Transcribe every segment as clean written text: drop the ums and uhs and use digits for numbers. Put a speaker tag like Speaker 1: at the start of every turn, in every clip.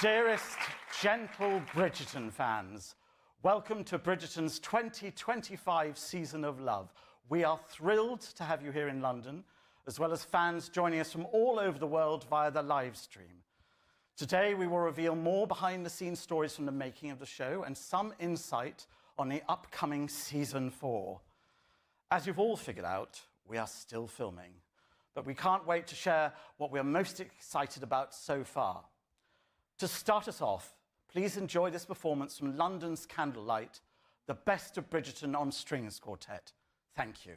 Speaker 1: Dearest, gentle Bridgerton fans, welcome to Bridgerton's 2025 Season of Love. We are thrilled to have you here in London, as well as fans joining us from all over the world via the live stream. Today, we will reveal more behind-the-scenes stories from the making of the show and some insight on the upcoming Season 4. As you've all figured out, we are still filming, but we can't wait to share what we are most excited about so far. To start us off, please enjoy this performance from London's Candlelight, the Best of Bridgerton on Strings Quartet. Thank you.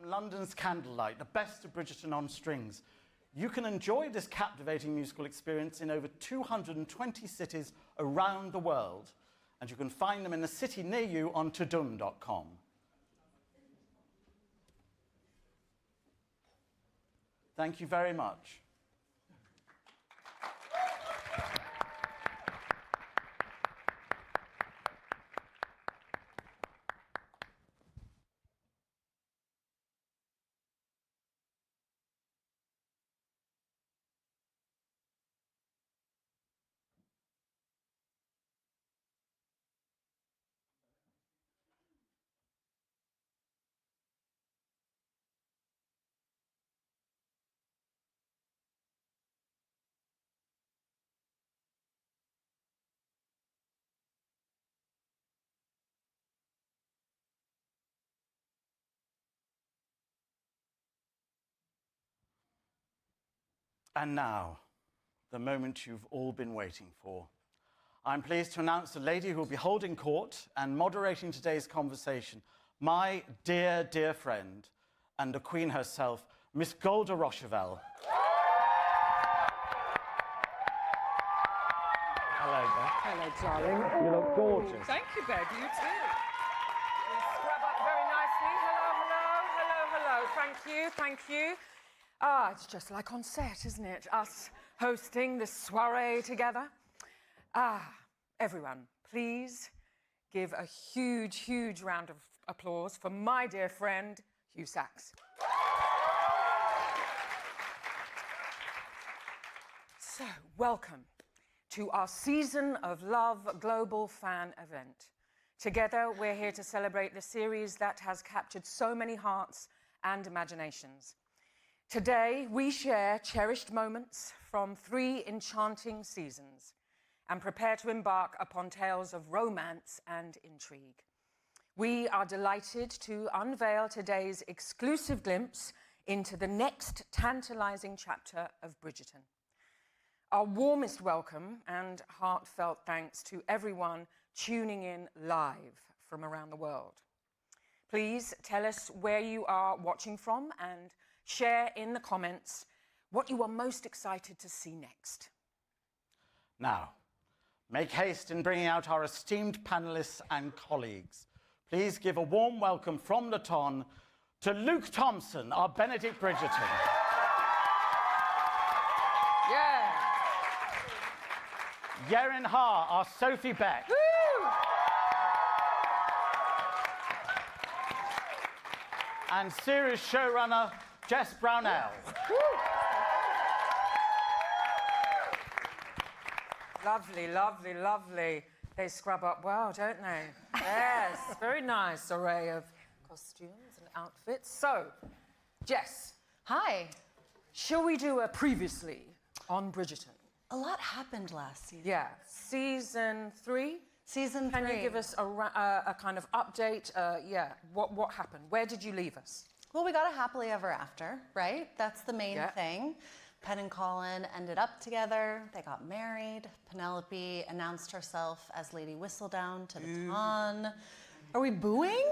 Speaker 1: London's Candlelight, the Best of Bridgerton on Strings. You can enjoy this captivating musical experience in over 220 cities around the world, and you can find them in a city near you on tudum.com. Thank you very much. And now, the moment you've all been waiting for. I'm pleased to announce the lady who will be holding court and moderating today's conversation, my dear, dear friend, and the Queen herself, Miss Golda Rosheuvel. Hello, Beth.
Speaker 2: Hello, darling.
Speaker 1: You look gorgeous.
Speaker 2: Thank you, Beth. You too. You scrub up very nicely. Hello. Thank you. Ah, it's just like on set, isn't it? Us hosting this soiree together. Ah, everyone, please give a huge, huge round of applause for my dear friend, Hugh Sachs. So, welcome to our Season of Love global fan event. Together, we're here to celebrate the series that has captured so many hearts and imaginations. Today, we share cherished moments from 3 enchanting seasons and prepare to embark upon tales of romance and intrigue. We are delighted to unveil today's exclusive glimpse into the next tantalizing chapter of Bridgerton. Our warmest welcome and heartfelt thanks to everyone tuning in live from around the world. Please tell us where you are watching from and share in the comments what you are most excited to see next.
Speaker 1: Now, make haste in bringing out our esteemed panelists and colleagues. Please give a warm welcome from the Ton to Luke Thompson, our Benedict Bridgerton.
Speaker 2: Yeah.
Speaker 1: Yerin Ha, our Sophie Beck.
Speaker 2: Woo!
Speaker 1: And series showrunner Jess Brownell.
Speaker 2: Lovely, lovely, lovely. They scrub up well, don't they? Yes, very nice array of costumes and outfits. So, Jess,
Speaker 3: Hi.
Speaker 2: shall we do a previously on Bridgerton?
Speaker 3: A lot happened last season.
Speaker 2: Yeah, season 3.
Speaker 3: Season 3.
Speaker 2: Can you give us a kind of update? What happened? Where did you leave us?
Speaker 3: Well, we got a happily ever after, right? That's the main
Speaker 2: Yeah.
Speaker 3: thing. Penn and Colin ended up together. They got married. Penelope announced herself as Lady Whistledown to the Ton. Are we booing?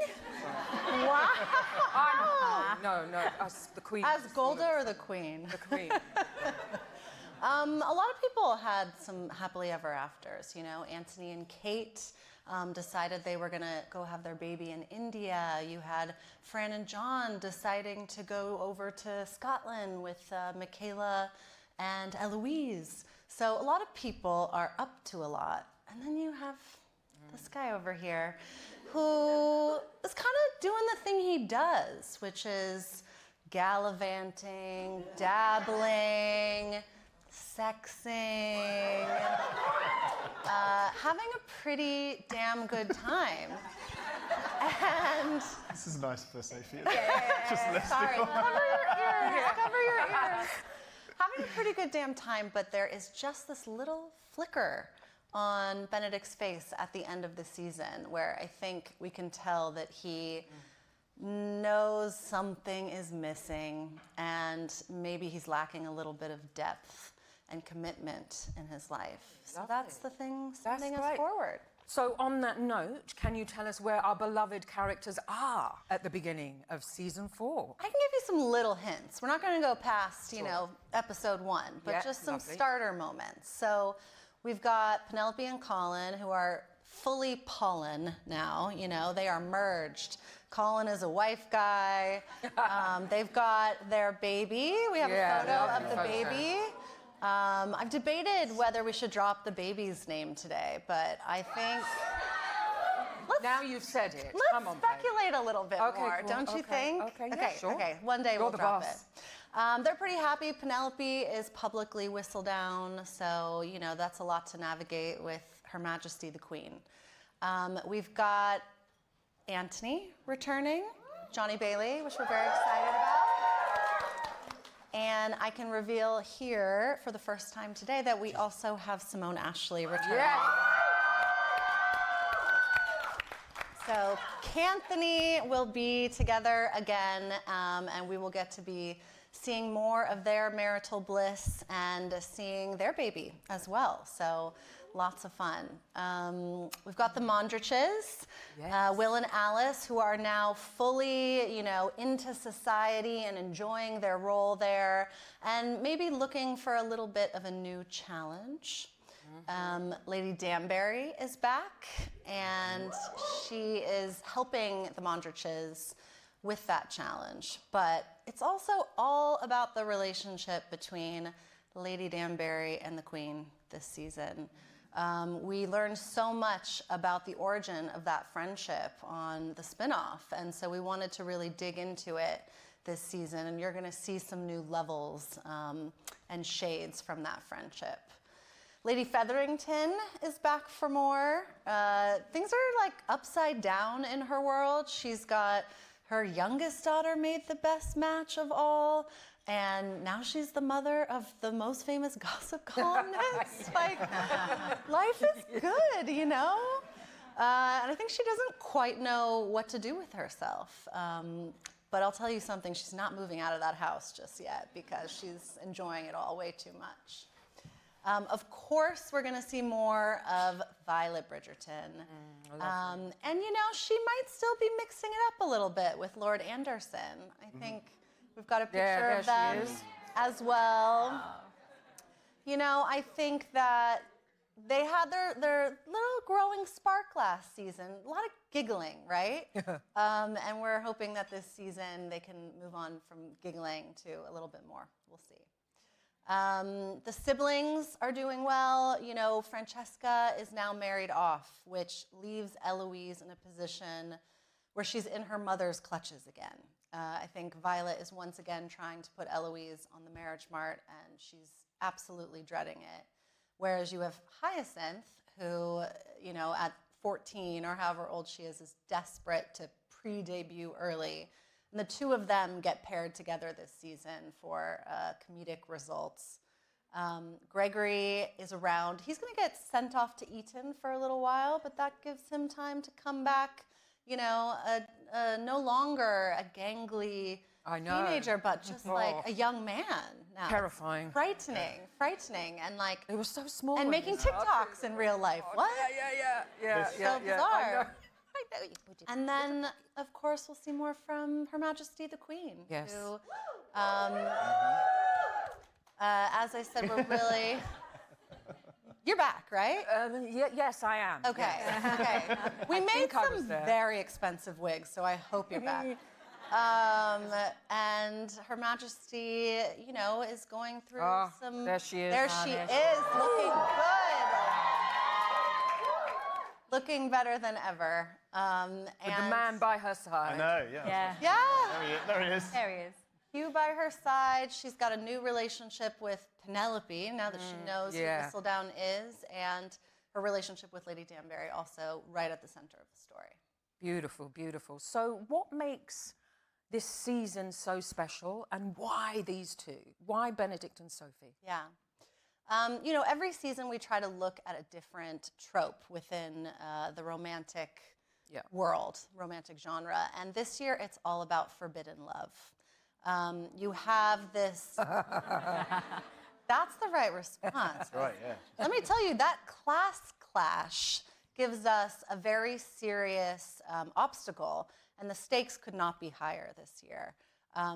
Speaker 3: Wow.
Speaker 2: No, us, the Queen.
Speaker 3: As Golda or the Queen?
Speaker 2: The Queen.
Speaker 3: A lot of people had some happily ever afters. You know, Anthony and Kate decided they were gonna go have their baby in India. You had Fran and John deciding to go over to Scotland with Michaela and Eloise. So a lot of people are up to a lot. And then you have this guy over here who is kind of doing the thing he does, which is gallivanting, dabbling, sexing, having a pretty damn good time. And
Speaker 4: This is nice for Sophie.
Speaker 3: sorry, cover your ears, cover your ears. Having a pretty good damn time, but there is just this little flicker on Benedict's face at the end of the season where I think we can tell that he knows something is missing and maybe he's lacking a little bit of depth and commitment in his life. So that's the thing sending us
Speaker 2: right.
Speaker 3: forward.
Speaker 2: So on that note, can you tell us where our beloved characters are at the beginning of season 4?
Speaker 3: I can give you some little hints. We're not going to go past, you know, episode 1, but
Speaker 2: Yeah,
Speaker 3: just some
Speaker 2: lovely.
Speaker 3: starter moments. So we've got Penelope and Colin, who are fully Pollen now. You know, they are merged. Colin is a wife guy. They've got their baby. We have
Speaker 2: Yeah,
Speaker 3: a photo of
Speaker 2: lovely
Speaker 3: the
Speaker 2: photo.
Speaker 3: baby. I've debated whether we should drop the baby's name today, but I think
Speaker 2: Now you've said it.
Speaker 3: let's
Speaker 2: Come on, babe.
Speaker 3: speculate a little bit
Speaker 2: Okay,
Speaker 3: more,
Speaker 2: cool.
Speaker 3: don't you
Speaker 2: Okay,
Speaker 3: think?
Speaker 2: okay, yeah, sure.
Speaker 3: Okay, one day
Speaker 2: You're
Speaker 3: we'll
Speaker 2: the
Speaker 3: drop
Speaker 2: boss.
Speaker 3: it. They're pretty happy. Penelope is publicly Whistledown, so you know that's a lot to navigate with Her Majesty the Queen. We've got Anthony returning, Johnny Bailey, which we're very excited about. And I can reveal here for the first time today that we also have Simone Ashley returning.
Speaker 2: Yeah.
Speaker 3: So Canthony will be together again, and we will get to be seeing more of their marital bliss and seeing their baby as well. So lots of fun. We've got the Mondriches,
Speaker 2: Yes.
Speaker 3: Will and Alice, who are now fully, you know, into society and enjoying their role there, and maybe looking for a little bit of a new challenge. Lady Danbury is back, and she is helping the Mondriches with that challenge. But it's also all about the relationship between Lady Danbury and the Queen this season. We learned so much about the origin of that friendship on the spin-off, and so we wanted to really dig into it this season, and you're going to see some new levels and shades from that friendship. Lady Featherington is back for more. Things are like upside down in her world. She's got her youngest daughter made the best match of all, and now she's the mother of the most famous gossip columnist. Like, life is good, you know? And I think she doesn't quite know what to do with herself. But I'll tell you something, she's not moving out of that house just yet because she's enjoying it all way too much. Of course, we're going to see more of Violet Bridgerton. And, you know, she might still be mixing it up a little bit with Lord Anderson. I think we've got a picture of them as well. You know, I think that they had their little growing spark last season. A lot of giggling, right? And we're hoping that this season they can move on from giggling to a little bit more. We'll see. The siblings are doing well. You know, Francesca is now married off, which leaves Eloise in a position where she's in her mother's clutches again. I think Violet is once again trying to put Eloise on the marriage mart, and she's absolutely dreading it. Whereas you have Hyacinth, who, you know, at 14 or however old she is desperate to pre-debut early. And the two of them get paired together this season for comedic results. Gregory is around. He's going to get sent off to Eton for a little while, but that gives him time to come back, you know, no longer a gangly teenager, but just like a young man now.
Speaker 2: Terrifying.
Speaker 3: Frightening. And like...
Speaker 2: They were so small.
Speaker 3: And making TikToks in real life. What?
Speaker 2: Yeah.
Speaker 3: So bizarre. And then, of course, we'll see more from Her Majesty the Queen.
Speaker 2: Yes.
Speaker 3: Who, as I said, we're really... You're back, right?
Speaker 2: Yes, I am.
Speaker 3: Okay,
Speaker 2: Yes.
Speaker 3: okay. We made some very expensive wigs, so I hope you're back. And Her Majesty, you know, is going through some...
Speaker 2: There she is.
Speaker 3: There she is, looking good. Looking better than ever.
Speaker 2: With the man by her side.
Speaker 4: I know, yeah.
Speaker 3: Yeah.
Speaker 4: There he is.
Speaker 5: There he is.
Speaker 3: Hugh by her side. She's got a new relationship with Penelope now that she knows who Whistledown is, and her relationship with Lady Danbury also right at the center of the story.
Speaker 2: Beautiful, beautiful. So what makes this season so special, and why these two? Why Benedict and Sophie?
Speaker 3: Yeah. You know, every season we try to look at a different trope within the romantic world, romantic genre. And this year it's all about forbidden love. You have this... That's the right response.
Speaker 4: Right, yeah.
Speaker 3: Let me tell you, that class clash gives us a very serious obstacle, and the stakes could not be higher this year.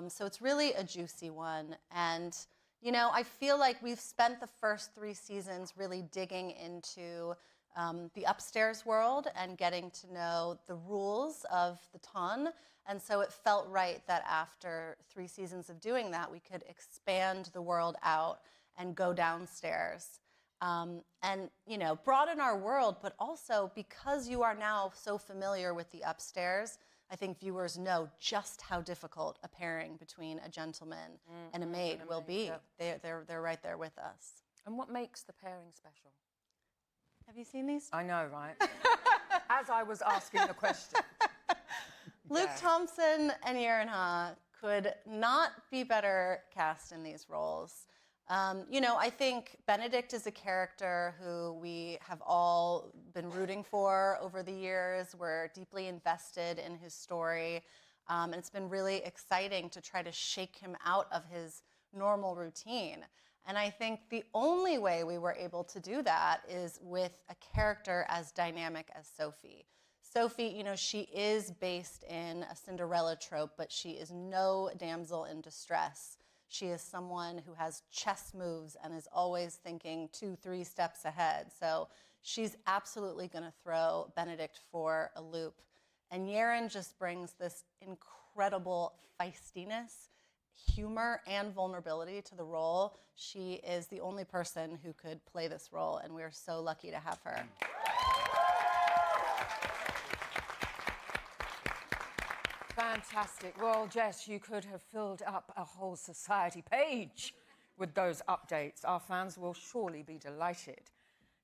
Speaker 3: So it's really a juicy one. And, you know, I feel like we've spent the first 3 seasons really digging into the upstairs world and getting to know the rules of the ton. And so it felt right that after 3 seasons of doing that, we could expand the world out and go downstairs. And, you know, broaden our world, but also because you are now so familiar with the upstairs, I think viewers know just how difficult a pairing between a gentleman and a maid will be. They're right there with us.
Speaker 2: And what makes the pairing special?
Speaker 3: Have you seen these?
Speaker 2: I know, right? As I was asking the question.
Speaker 3: Luke Thompson and Yerenha could not be better cast in these roles. You know, I think Benedict is a character who we have all been rooting for over the years. We're deeply invested in his story. And it's been really exciting to try to shake him out of his normal routine. And I think the only way we were able to do that is with a character as dynamic as Sophie. Sophie, you know, she is based in a Cinderella trope, but she is no damsel in distress. She is someone who has chess moves and is always thinking 2-3 steps ahead. So she's absolutely going to throw Benedict for a loop. And Yeren just brings this incredible feistiness, humor, and vulnerability to the role. She is the only person who could play this role, and we're so lucky to have her.
Speaker 2: Fantastic. Well, Jess, you could have filled up a whole society page with those updates. Our fans will surely be delighted.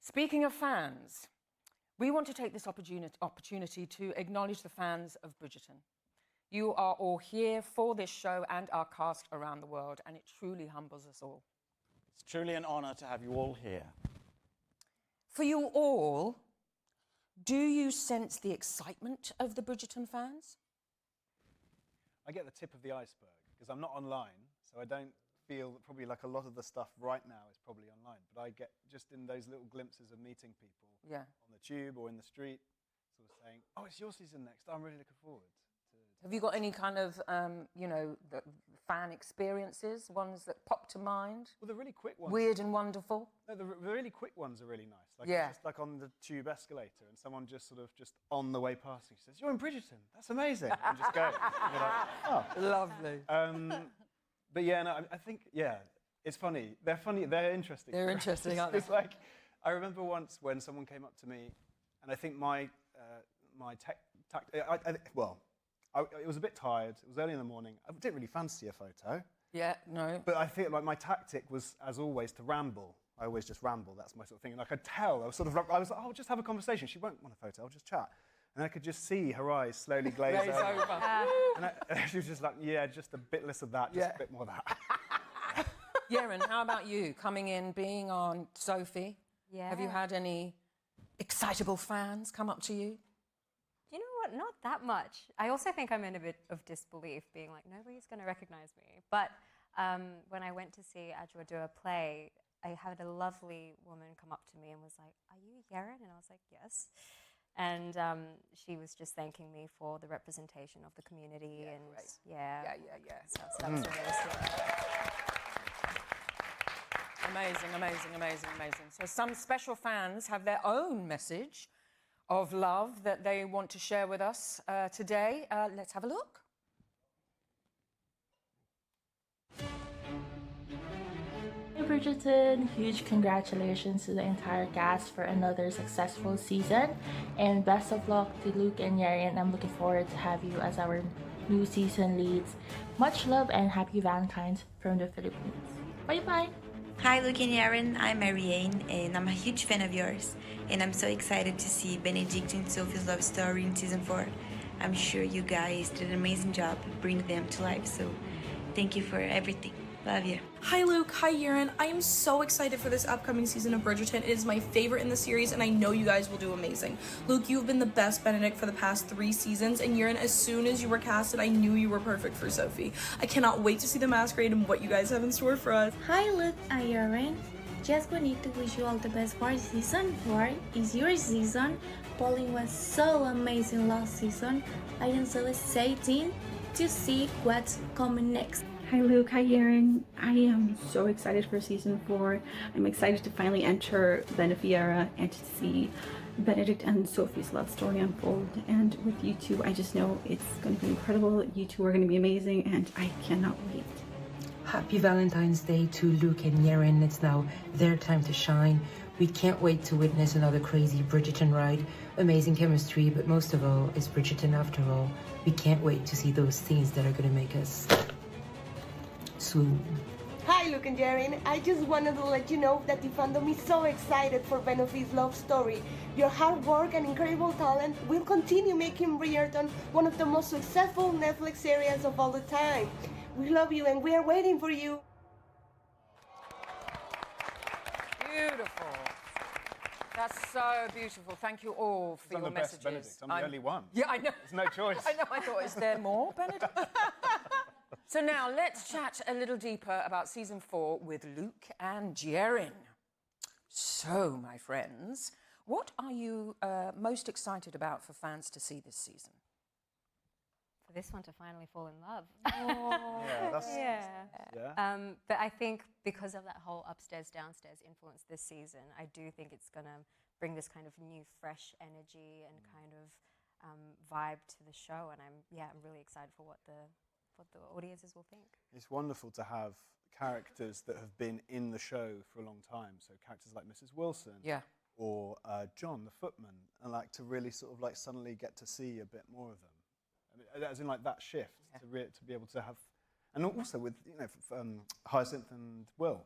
Speaker 2: Speaking of fans, we want to take this opportunity to acknowledge the fans of Bridgerton. You are all here for this show and our cast around the world, and it truly humbles us all.
Speaker 1: It's truly an honor to have you all here.
Speaker 2: For you all, do you sense the excitement of the Bridgerton fans?
Speaker 4: I get the tip of the iceberg because I'm not online, so I don't feel that probably like a lot of the stuff right now is probably online, but I get just in those little glimpses of meeting people on the tube or in the street, sort of saying, "Oh, it's your season next. I'm really looking forward."
Speaker 2: Have you got any kind of, the fan experiences, ones that pop to mind?
Speaker 4: Well, the really quick ones.
Speaker 2: Weird and wonderful?
Speaker 4: No, the really quick ones are really nice. Like
Speaker 2: Yeah.
Speaker 4: just like on the tube escalator, and someone just sort of just on the way past you says, "You're in Bridgerton. That's amazing." And just go. And you're like, "Oh,
Speaker 2: Lovely.
Speaker 4: But yeah, no, I think it's funny. They're funny. They're interesting.
Speaker 2: They're interesting, aren't they?
Speaker 4: It's like I remember once when someone came up to me, and I think my it was a bit tired. It was early in the morning. I didn't really fancy a photo.
Speaker 2: Yeah, no.
Speaker 4: But I feel like my tactic was, as always, to ramble. I always just ramble. That's my sort of thing. And I could tell. I was like, "Oh, I'll just have a conversation. She won't want a photo. I'll just chat." And I could just see her eyes slowly glaze
Speaker 2: Glaze
Speaker 4: over.
Speaker 2: over.
Speaker 4: And she was just like, "Yeah, just a bit less of that, just a bit more of that."
Speaker 2: Yeren, how about you? Coming in, being on Sophie.
Speaker 5: Yeah.
Speaker 2: Have you had any excitable fans come up to you?
Speaker 5: You know what? Not that much. I also think I'm in a bit of disbelief, being like, nobody's going to recognize me. But when I went to see Ajwa do a play, I had a lovely woman come up to me and was like, "Are you Yeren?" And I was like, "Yes." And she was just thanking me for the representation of the community
Speaker 2: Yeah,
Speaker 5: and
Speaker 2: great.
Speaker 5: yeah.
Speaker 2: So
Speaker 5: So that was really sweet.
Speaker 2: amazing, amazing, amazing, amazing. So some special fans have their own message of love that they want to share with us today. Let's have a look.
Speaker 6: Hey Bridgerton, huge congratulations to the entire cast for another successful season, and best of luck to Luke and Yeren. I'm looking forward to have you as our new season leads. Much love and happy Valentine's from the Philippines. Bye bye.
Speaker 7: Hi Luke and Yeren, I'm Marianne and I'm a huge fan of yours, and I'm so excited to see Benedict and Sophie's love story in season 4. I'm sure you guys did an amazing job bringing them to life, so thank you for everything. Love you.
Speaker 8: Hi Luke, hi Yeren. I am so excited for this upcoming season of Bridgerton. It is my favorite in the series and I know you guys will do amazing. Luke, you've been the best Benedict for the past 3 seasons, and Yeren, as soon as you were casted, I knew you were perfect for Sophie. I cannot wait to see the masquerade and what you guys have in store for us.
Speaker 9: Hi Luke, I'm Yeren. Just wanted to wish you all the best for season 4. It's your season. Pauline was so amazing last season. I am so excited to see what's coming next.
Speaker 10: Hi Luke, hi Yeren. I am so excited for season 4. I'm excited to finally enter Benefiera and to see Benedict and Sophie's love story unfold. And with you two, I just know it's going to be incredible. You two are going to be amazing and I cannot wait.
Speaker 11: Happy Valentine's Day to Luke and Yeren. It's now their time to shine. We can't wait to witness another crazy Bridgerton ride. Amazing chemistry, but most of all, it's Bridgerton after all. We can't wait to see those scenes that are going to make us swoon.
Speaker 12: Hi Luke and Yeren, I just wanted to let you know that the fandom is so excited for Benedi's love story. Your hard work and incredible talent will continue making Bridgerton one of the most successful Netflix series of all the time. We love you and we are waiting for you.
Speaker 2: Beautiful. That's so beautiful. Thank you all for
Speaker 4: I'm
Speaker 2: your
Speaker 4: the best
Speaker 2: messages.
Speaker 4: Benedict. I'm the only one.
Speaker 2: Yeah, I know.
Speaker 4: There's no choice.
Speaker 2: I know. I thought, is there more, Benedict? So now let's chat a little deeper about season 4 with Luke and Yeren. So, my friends, what are you most excited about for fans to see this season?
Speaker 5: For this one to finally fall in love.
Speaker 4: Yeah, that's,
Speaker 5: Yeah. But I think because of that whole upstairs, downstairs influence this season, I do think it's going to bring this kind of new, fresh energy and kind of vibe to the show. And I'm really excited for what the audiences will think.
Speaker 4: It's wonderful to have characters that have been in the show for a long time. So characters like Mrs. Wilson, or John the footman, and like to really sort of like suddenly get to see a bit more of them. I mean, as in like that shift to be able to have, and also with Hyacinth and Will.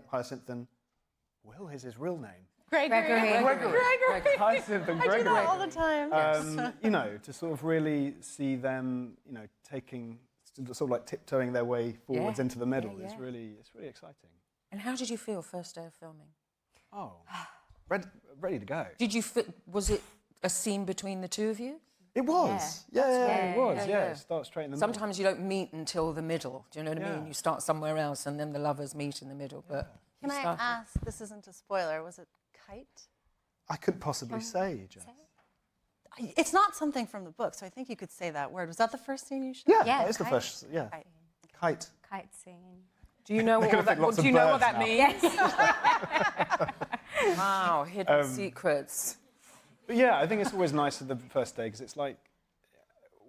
Speaker 4: Hyacinth and Will is his real name.
Speaker 3: Gregory.
Speaker 4: Hyacinth and Gregory.
Speaker 3: I do that all the time.
Speaker 4: You know, to sort of really see them, you know, sort of like tiptoeing their way forwards into the middle is really, it's really exciting.
Speaker 2: And how did you feel first day of filming?
Speaker 4: Oh, ready to go.
Speaker 2: Was it a scene between the two of you?
Speaker 4: It was. Yeah, it was. Yeah, it starts straight in the middle.
Speaker 2: Sometimes you don't meet until the middle. Do you know what I mean? You start somewhere else, and then the lovers meet in the middle. But
Speaker 3: Can I ask? This isn't a spoiler. Was it kite?
Speaker 4: I couldn't possibly say, Jess.
Speaker 3: It's not something from the book, so I think you could say that word. Was that the first scene you shot?
Speaker 4: Yeah,
Speaker 5: Yeah,
Speaker 4: that is the
Speaker 5: kite.
Speaker 4: first. Yeah, kite.
Speaker 5: Kite scene.
Speaker 2: Do you know
Speaker 4: They're gonna pick lots
Speaker 2: do you
Speaker 4: of
Speaker 2: know what
Speaker 4: birds
Speaker 2: that
Speaker 4: now.
Speaker 2: means? Wow, hidden secrets.
Speaker 4: But yeah, I think it's always nice at the first day because it's like,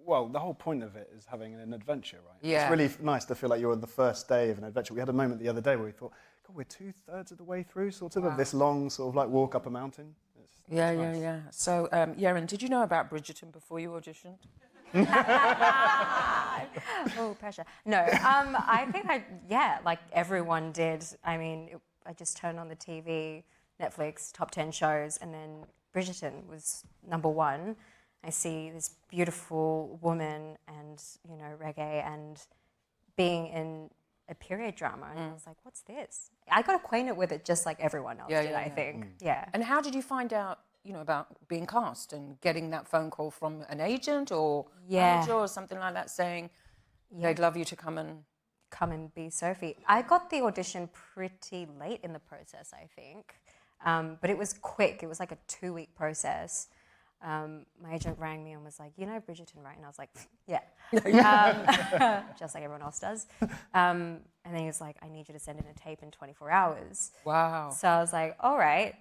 Speaker 4: well, the whole point of it is having an adventure, right?
Speaker 2: Yeah.
Speaker 4: It's really nice to feel like you're on the first day of an adventure. We had a moment the other day where we thought, God, we're 2/3 of the way through, sort of this long sort of like walk up a mountain. It's nice.
Speaker 2: So, Yeren, did you know about Bridgerton before you auditioned?
Speaker 5: Oh, pressure. No, I think like everyone did. I mean, I just turned on the TV, Netflix, top 10 shows, and then Bridgerton was #1. I see this beautiful woman and, you know, reggae and being in a period drama. And I was like, what's this? I got acquainted with it just like everyone else did, I think. Yeah.
Speaker 2: And how did you find out, you know, about being cast and getting that phone call from an agent or manager or something like that saying they'd love you to come and
Speaker 5: be Sophie? I got the audition pretty late in the process, I think. But it was quick. It was like a 2-week process. My agent rang me and was like, you know Bridgerton, right? And I was like, yeah. Just like everyone else does. And then he was like, I need you to send in a tape in 24 hours.
Speaker 2: Wow.
Speaker 5: So I was like, all right.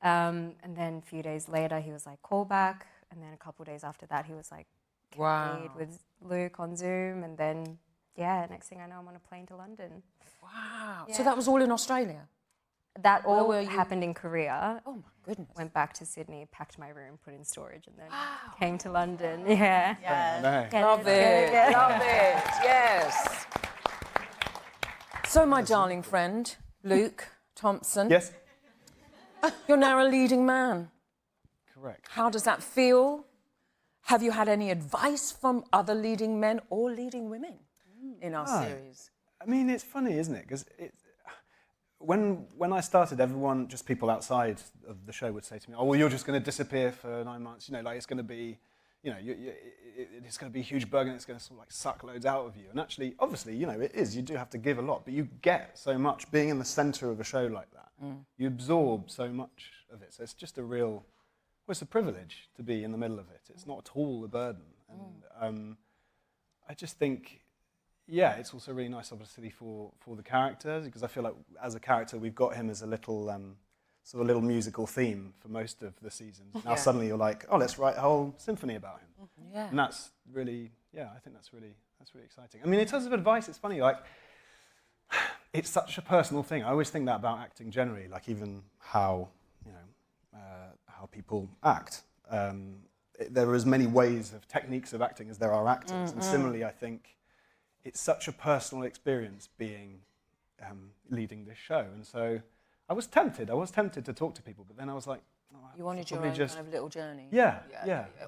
Speaker 5: And then a few days later, he was like, call back. And then a couple of days after that, he was like, lead with Luke on Zoom. And then, next thing I know, I'm on a plane to London.
Speaker 2: Wow. Yeah. So that was all in Australia?
Speaker 5: That all happened in Korea.
Speaker 2: Oh, my goodness.
Speaker 5: Went back to Sydney, packed my room, put in storage, and then came to London. Yeah.
Speaker 3: Yes.
Speaker 2: Love it. Love it. Yes. So, my darling friend, Luke Thompson.
Speaker 4: Yes.
Speaker 2: You're now a leading man.
Speaker 4: Correct.
Speaker 2: How does that feel? Have you had any advice from other leading men or leading women in our series?
Speaker 4: I mean, it's funny, isn't it? Because when I started, everyone, just people outside of the show would say to me, oh, well, you're just going to disappear for 9 months. You know, like it's going to be, you know, it's going to be a huge burden. It's going to sort of like suck loads out of you. And actually, obviously, you know, it is. You do have to give a lot, but you get so much being in the centre of a show like that. You absorb so much of it. So it's just a real, well, it's a privilege to be in the middle of it. It's not at all a burden. And I just think, yeah, it's also really nice, obviously, for the characters, because I feel like as a character, we've got him as a little sort of little musical theme for most of the seasons. Now suddenly you're like, oh, let's write a whole symphony about him.
Speaker 2: Yeah.
Speaker 4: And that's really, I think that's really exciting. I mean, in terms of advice, it's funny, like, it's such a personal thing. I always think that about acting generally, like even how, you know, how people act. There are as many ways of techniques of acting as there are actors. And similarly, I think it's such a personal experience being leading this show. And so I was tempted to talk to people, but then I was like, oh,
Speaker 2: you wanted your own kind of little journey.
Speaker 4: Yeah.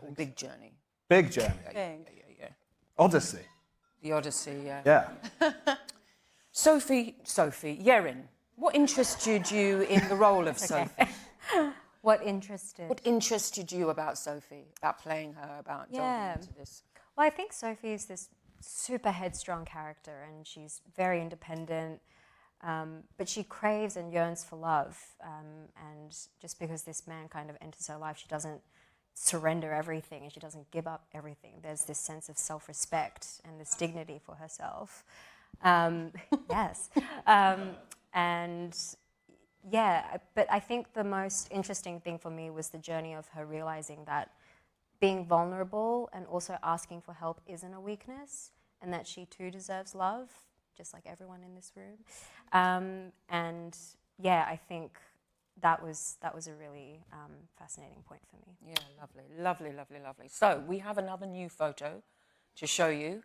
Speaker 2: Or big journey.
Speaker 4: Big journey.
Speaker 2: Yeah.
Speaker 4: Odyssey.
Speaker 2: The Odyssey, yeah.
Speaker 4: Yeah.
Speaker 2: Sophie, Yeren, what interested you in the role of Sophie?
Speaker 5: What interested
Speaker 2: you about Sophie, about playing her, about delving into this?
Speaker 5: Well, I think Sophie is this super headstrong character, and she's very independent, but she craves and yearns for love. And just because this man kind of enters her life, she doesn't surrender everything and she doesn't give up everything. There's this sense of self-respect and this dignity for herself. Yes. But I think the most interesting thing for me was the journey of her realizing that being vulnerable and also asking for help isn't a weakness, and that she too deserves love, just like everyone in this room. I think that was a really fascinating point for me.
Speaker 2: Yeah, lovely. So we have another new photo to show you.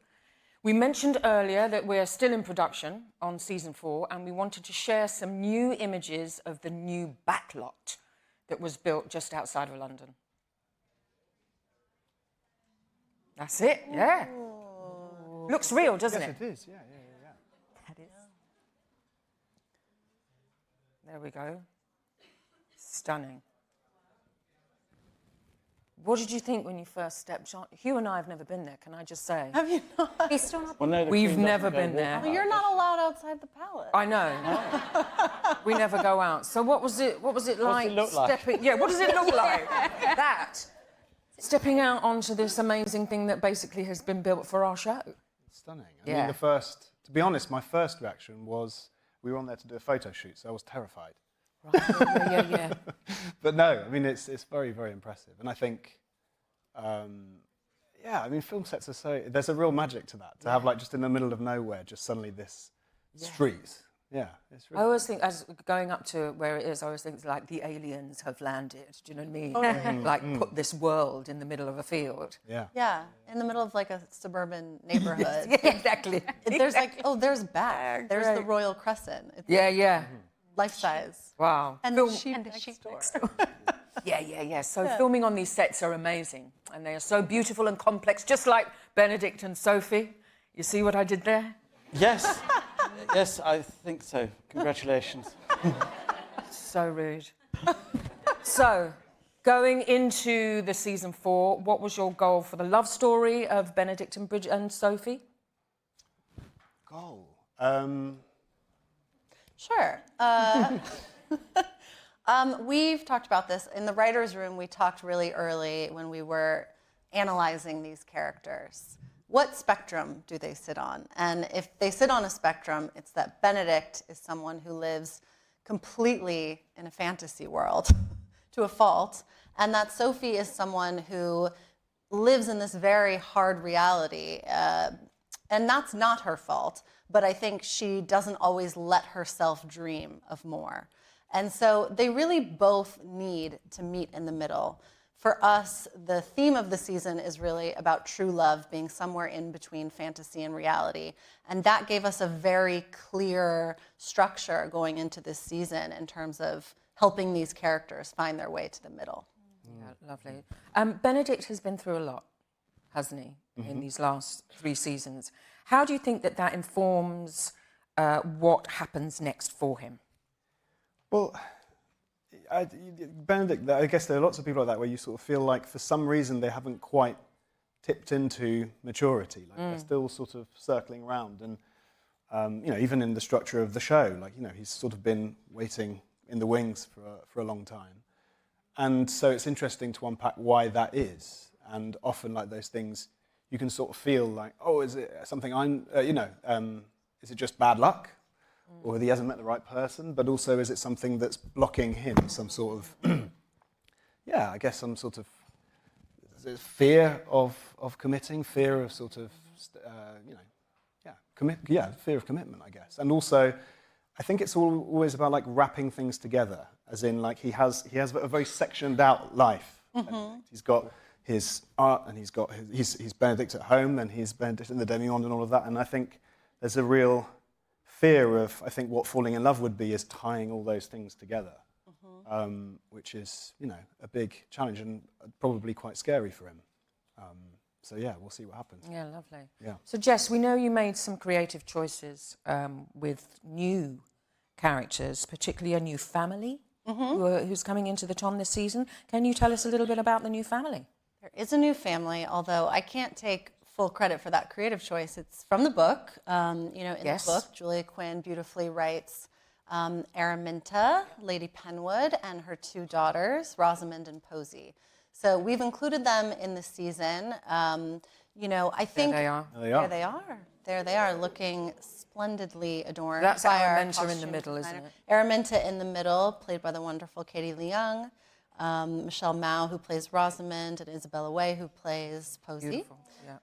Speaker 2: We mentioned earlier that we're still in production on season 4, and we wanted to share some new images of the new backlot that was built just outside of London. That's it, yeah. Ooh. Looks real, doesn't it?
Speaker 4: Yes, it is, yeah.
Speaker 5: That is.
Speaker 2: There we go. Stunning. What did you think when you first stepped on? Hugh and I have never been there, can I just say?
Speaker 3: Have you not?
Speaker 5: He's still not.
Speaker 1: Well, no, the
Speaker 2: We've
Speaker 1: Queen
Speaker 2: never
Speaker 1: doesn't go
Speaker 2: been there.
Speaker 1: walk
Speaker 3: Well,
Speaker 1: out,
Speaker 3: you're
Speaker 1: does
Speaker 3: not allowed outside the palace.
Speaker 2: I know. We never go out. So what was it like?
Speaker 1: What does it look like?
Speaker 2: Yeah, what does it look like? That. Stepping out onto this amazing thing that basically has been built for our show.
Speaker 4: Stunning. I
Speaker 2: Yeah.
Speaker 4: mean, to be honest, my first reaction was we were on there to do a photo shoot, so I was terrified.
Speaker 2: Right, yeah.
Speaker 4: But no, I mean, it's very, very impressive. And I think, I mean, film sets are there's a real magic to that, to have like just in the middle of nowhere, just suddenly this street. Yeah, it's really
Speaker 2: I always think, as going up to where it is, I always think it's like the aliens have landed. Do you know what I mean? Like put this world in the middle of a field.
Speaker 4: Yeah.
Speaker 3: Yeah, in the middle of like a suburban neighborhood.
Speaker 2: Yeah, exactly.
Speaker 3: There's like, there's Bath. There's the Royal Crescent. It's
Speaker 2: Yeah.
Speaker 3: life size.
Speaker 2: Wow.
Speaker 3: And the sheep next door.
Speaker 2: Yeah. So filming on these sets are amazing. And they are so beautiful and complex, just like Benedict and Sophie. You see what I did there?
Speaker 1: Yes. Yes, I think so. Congratulations.
Speaker 2: So rude. So, going into the season 4, what was your goal for the love story of Benedict and Bridget and Sophie?
Speaker 4: Goal.
Speaker 3: Sure. We've talked about this. In the writer's room, we talked really early when we were analyzing these characters. What spectrum do they sit on? And if they sit on a spectrum, it's that Benedict is someone who lives completely in a fantasy world to a fault, and that Sophie is someone who lives in this very hard reality. And that's not her fault, but I think she doesn't always let herself dream of more. And so they really both need to meet in the middle. For us, the theme of the season is really about true love being somewhere in between fantasy and reality. And that gave us a very clear structure going into this season in terms of helping these characters find their way to the middle.
Speaker 2: Yeah, lovely. Benedict has been through a lot, hasn't he, in these last 3 seasons. How do you think that informs what happens next for him?
Speaker 4: Well, Benedict, I guess there are lots of people like that where you sort of feel like for some reason they haven't quite tipped into maturity. Like they're still sort of circling around. And, even in the structure of the show, he's sort of been waiting in the wings for a long time. And so it's interesting to unpack why that is. And often like those things, you can sort of feel like, is it something is it just bad luck? Or he hasn't met the right person, but also is it something that's blocking him, some sort of, I guess some sort of fear of committing, fear of sort of, fear of commitment, I guess. And also, I think it's always about like wrapping things together, as in like he has a very sectioned out life. He's got his art and he's Benedict at home, and he's Benedict in the Demimonde and all of that. And I think there's a real fear of, I think, what falling in love would be is tying all those things together, which is, a big challenge and probably quite scary for him. So yeah, we'll see what happens.
Speaker 2: Yeah, lovely.
Speaker 4: Yeah.
Speaker 2: So Jess, we know you made some creative choices with new characters, particularly a new family who's coming into the Tom this season. Can you tell us a little bit about the new family?
Speaker 3: There is a new family, although I can't take full credit for that creative choice. It's from the book. In the book, Julia Quinn beautifully writes Araminta, Lady Penwood, and her 2 daughters, Rosamond and Posey. So we've included them in the season. I think...
Speaker 2: There they are.
Speaker 3: There they are, looking splendidly adorned.
Speaker 2: That's
Speaker 3: by our
Speaker 2: Araminta in the
Speaker 3: costume
Speaker 2: middle,
Speaker 3: designer.
Speaker 2: isn't it?
Speaker 3: Araminta in the middle, played by the wonderful Katie Leung. Michelle Mao, who plays Rosamond, and Isabella Way, who plays Posey.
Speaker 2: Beautiful, yeah.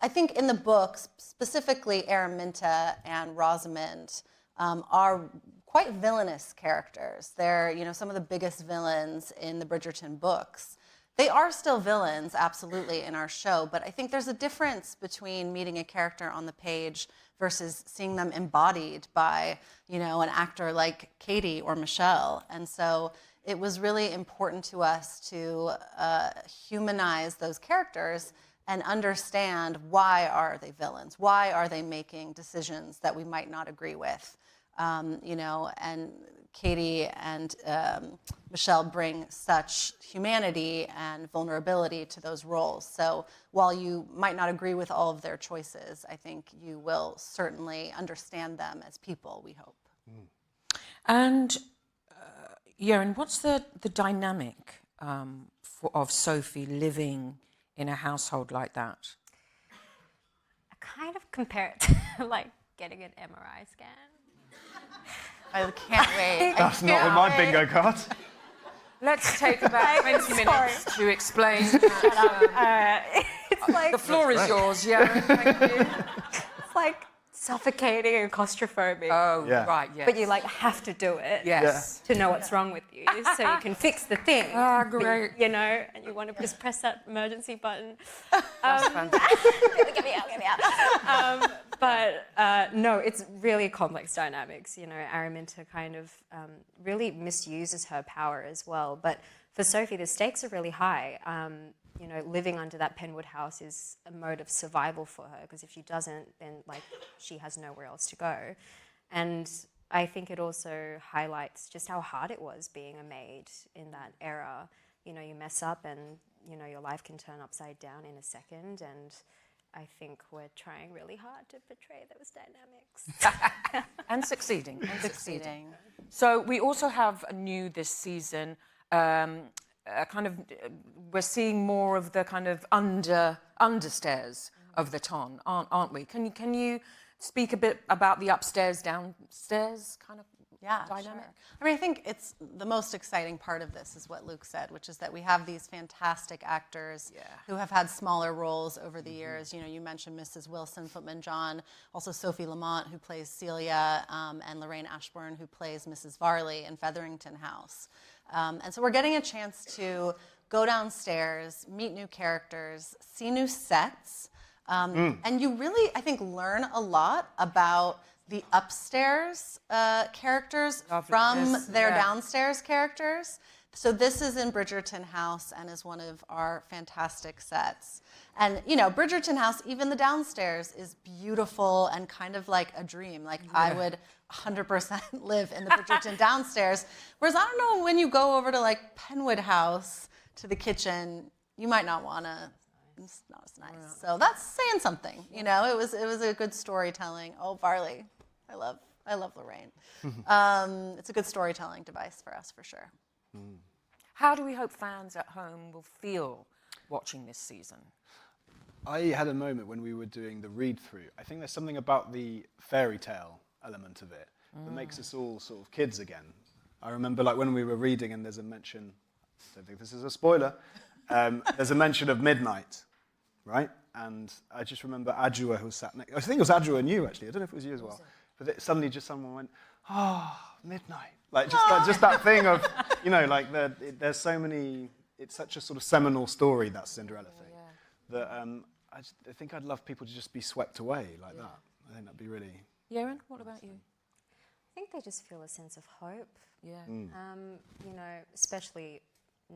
Speaker 3: I think in the book, specifically Araminta and Rosamond are quite villainous characters. They're, some of the biggest villains in the Bridgerton books. They are still villains, absolutely, in our show, but I think there's a difference between meeting a character on the page versus seeing them embodied by, an actor like Katie or Michelle. And so it was really important to us to humanize those characters and understand why are they villains? Why are they making decisions that we might not agree with? you know, and Katie and Michelle bring such humanity and vulnerability to those roles. So while you might not agree with all of their choices, I think you will certainly understand them as people, we hope.
Speaker 13: And Jeren, what's the dynamic of Sophie living in a household like that?
Speaker 5: I kind of compare it to like getting an MRI scan.
Speaker 3: I can't wait.
Speaker 4: That's not on my bingo card.
Speaker 13: Let's take about 20 minutes to explain.
Speaker 5: It's like
Speaker 13: the floor is yours, Jeren. Thank you.
Speaker 5: It's like suffocating and claustrophobic.
Speaker 13: Oh, right, yes.
Speaker 5: But you like have to do it
Speaker 13: Yes.
Speaker 5: to know what's wrong with you, so you can fix the thing.
Speaker 13: Ah,
Speaker 5: But,
Speaker 13: great.
Speaker 5: you know, and you want to just press that emergency button.
Speaker 13: That's fantastic.
Speaker 5: Get me out. But no, it's really complex dynamics. You know, Araminta kind of really misuses her power as well. But for Sophie, the stakes are really high. You know, living under that Penwood house is a mode of survival for her, because if she doesn't, then like she has nowhere else to go. And I think it also highlights just how hard it was being a maid in that era. You know, you mess up and, you know, your life can turn upside down in a second. And I think we're trying really hard to portray those dynamics.
Speaker 13: And succeeding.
Speaker 3: Succeeding.
Speaker 13: So we also have new this season, we're seeing more of the kind of understairs of the ton, aren't we? Can you speak a bit about the upstairs, downstairs kind of dynamic?
Speaker 3: Sure. I mean, I think it's the most exciting part of this is what Luke said, which is that we have these fantastic actors who have had smaller roles over the years. You know, you mentioned Mrs. Wilson, Footman John, also Sophie Lamont, who plays Celia, and Lorraine Ashburn, who plays Mrs. Varley in Featherington House. And so we're getting a chance to go downstairs, meet new characters, see new sets, and you really, I think, learn a lot about the upstairs characters from their downstairs characters. So this is in Bridgerton House and is one of our fantastic sets. And, you know, Bridgerton House, even the downstairs, is beautiful and kind of like a dream. Like, I would 100% live in the Bridgerton downstairs. Whereas I don't know, when you go over to, like, Penwood House, to the kitchen, you might not want to. It's not as nice. So that's saying something. You know, it was a good storytelling. Oh, Varley. I love Lorraine. It's a good storytelling device for us, for sure.
Speaker 13: How do we hope fans at home will feel watching this season?
Speaker 4: I had a moment when we were doing the read-through. I think there's something about the fairy tale element of it that makes us all sort of kids again. I remember like when we were reading and there's a mention, I don't think this is a spoiler, there's a mention of midnight, right? And I just remember Adjua, who sat next, I think it was Adjua and you actually, I don't know if it was you as well. But suddenly just someone went, midnight. Like just that thing of, you know, like there's so many, it's such a sort of seminal story, that Cinderella thing, that I think I'd love people to just be swept away like that. I think that'd be really...
Speaker 13: Jeren, what about you?
Speaker 5: I think they just feel a sense of hope.
Speaker 13: Yeah.
Speaker 5: You know, especially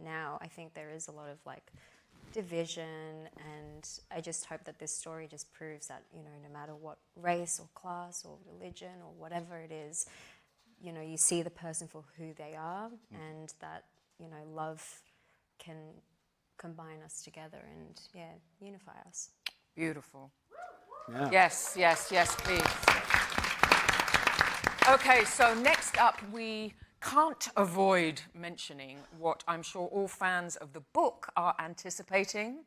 Speaker 5: now, I think there is a lot of like division, and I just hope that this story just proves that, you know, no matter what race or class or religion or whatever it is, you know, you see the person for who they are, and that, you know, love can combine us together and, unify us.
Speaker 13: Beautiful.
Speaker 4: Yeah.
Speaker 13: Yes, please. Okay, so next up, we can't avoid mentioning what I'm sure all fans of the book are anticipating,